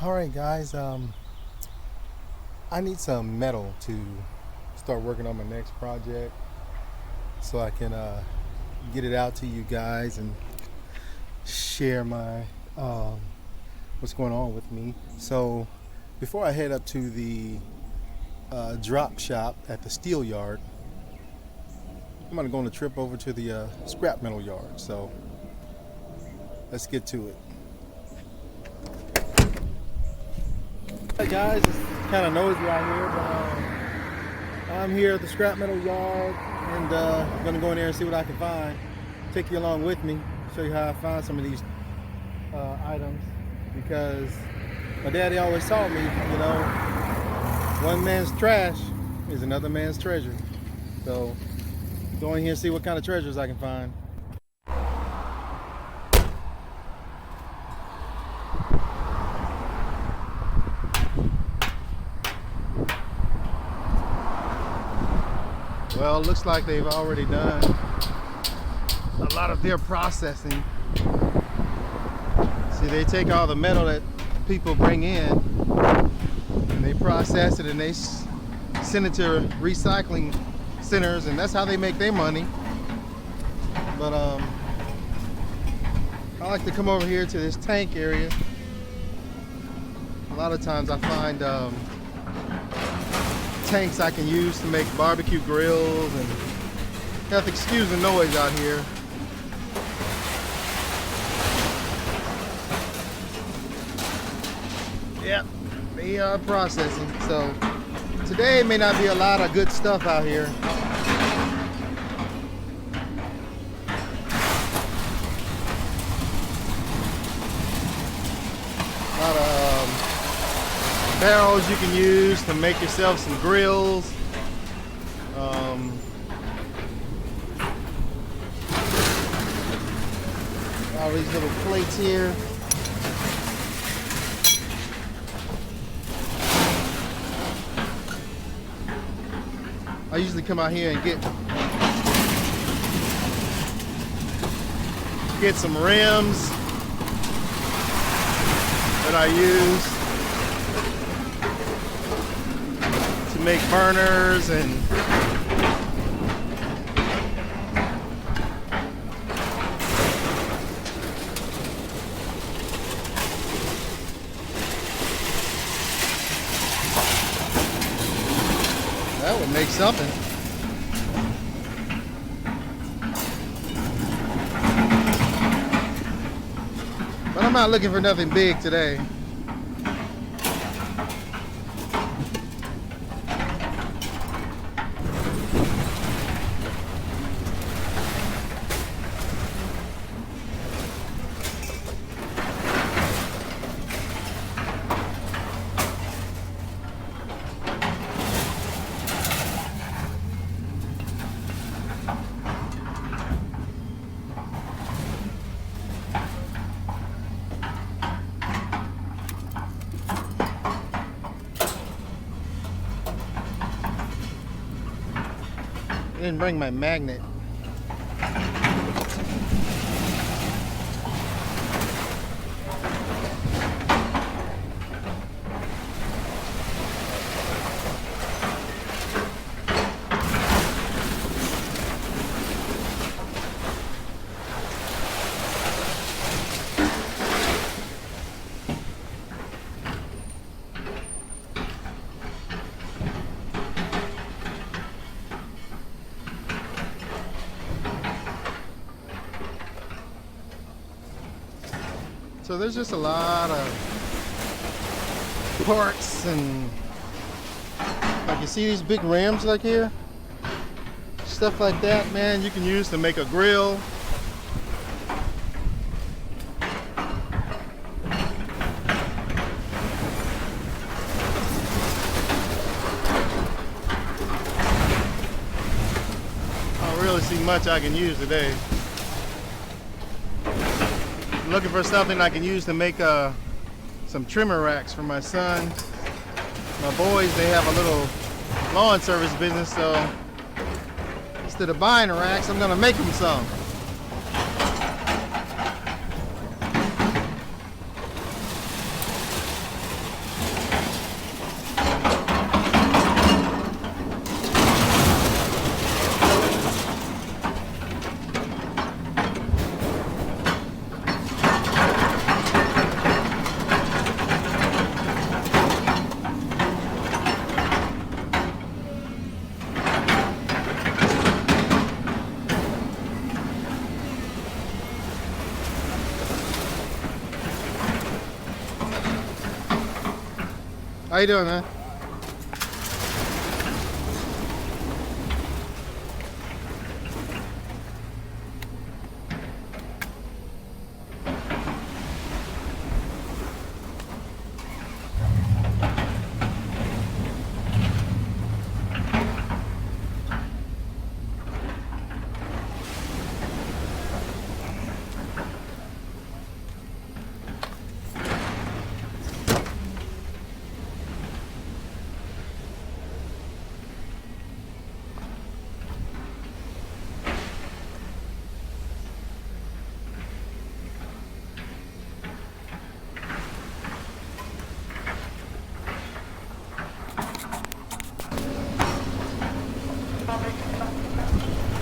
All right, guys. I need some metal to start working on my next project, so I can get it out to you guys and share my what's going on with me. So, before I head up to the drop shop at the steel yard, I'm gonna go on a trip over to the scrap metal yard. So, let's get to it. Hey guys, it's kind of noisy out here, but I'm here at the scrap metal yard and I'm gonna go in there and see what I can find. Take you along with me, show you how I find some of these items, because my daddy always taught me, one man's trash is another man's treasure. So go in here and see what kind of treasures I can find. Well, it looks like they've already done a lot of their processing. See, they take all the metal that people bring in and they process it and they send it to recycling centers, and that's how they make their money. But I like to come over here to this tank area. A lot of times I find tanks I can use to make barbecue grills, and you have to excuse the noise out here. Yep, they are processing. So today may not be a lot of good stuff out here. A lot of barrels you can use to make yourself some grills. All these little plates here. I usually come out here and get some rims that I use to make burners, and that would make something. But I'm not looking for nothing big today. I didn't bring my magnet. So there's just a lot of parts, and like you see these big rims like here, stuff like that, man, you can use to make a grill. I don't really see much I can use today. Looking for something I can use to make some trimmer racks for my son. My boys, they have a little lawn service business, so instead of buying the racks, I'm gonna make them some. How you doing, man?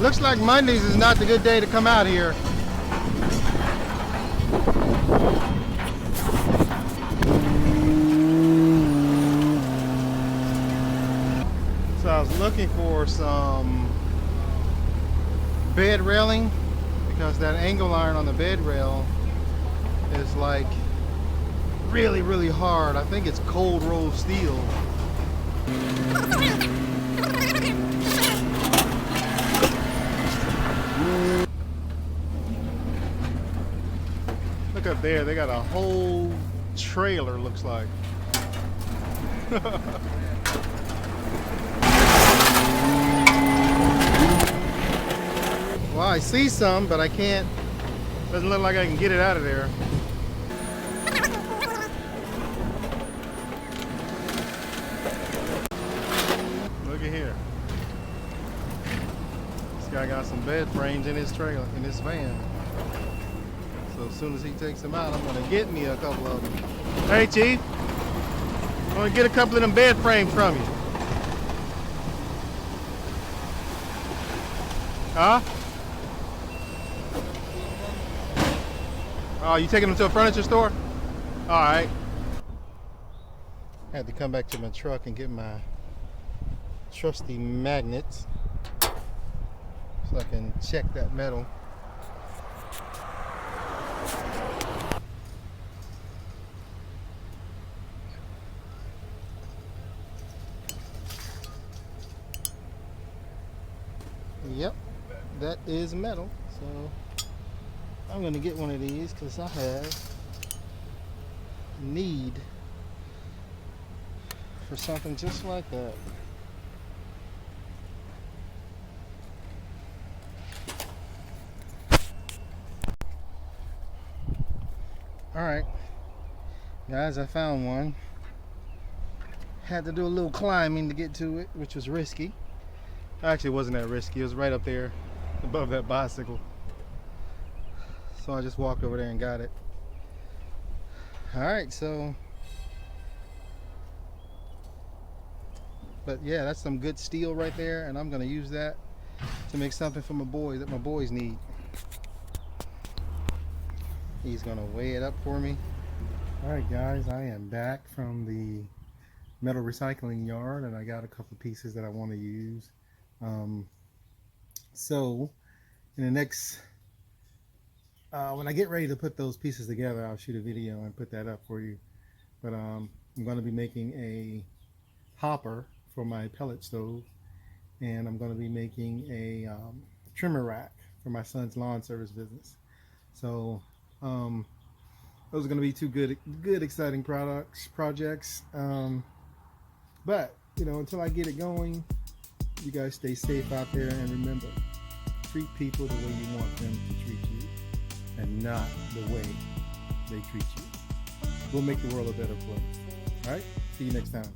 Looks like Mondays is not the good day to come out here. So I was looking for some bed railing because that angle iron on the bed rail is like really, really hard. I think it's cold rolled steel. Look up there, they got a whole trailer, looks like. Well, I see some, but I can't. Doesn't look like I can get it out of there. Look at here. This guy got some bed frames in his trailer, in his van. So as soon as he takes them out, I'm gonna get me a couple of them. Hey, Chief. I'm gonna get a couple of them bed frames from you. Huh? Oh, you taking them to a furniture store? All right. Had to come back to my truck and get my trusty magnets so I can check that metal. Yep, that is metal. So I'm gonna get one of these because I have need for something just like that. All right, guys, I found one. Had to do a little climbing to get to it, which was risky. Actually, it wasn't that risky. It was right up there above that bicycle. So I just walked over there and got it. All right, so, but yeah, that's some good steel right there, and I'm gonna use that to make something for my boy that my boys need. He's gonna weigh it up for me. All right, guys, I am back from the metal recycling yard, and I got a couple pieces that I want to use. So in the next when I get ready to put those pieces together, I'll shoot a video and put that up for you. But I'm going to be making a hopper for my pellet stove, and I'm going to be making a trimmer rack for my son's lawn service business. So those are going to be two good exciting projects. But you know, until I get it going, you guys stay safe out there, and remember, treat people the way you want them to treat you, and not the way they treat you. We'll make the world a better place. All right? See you next time.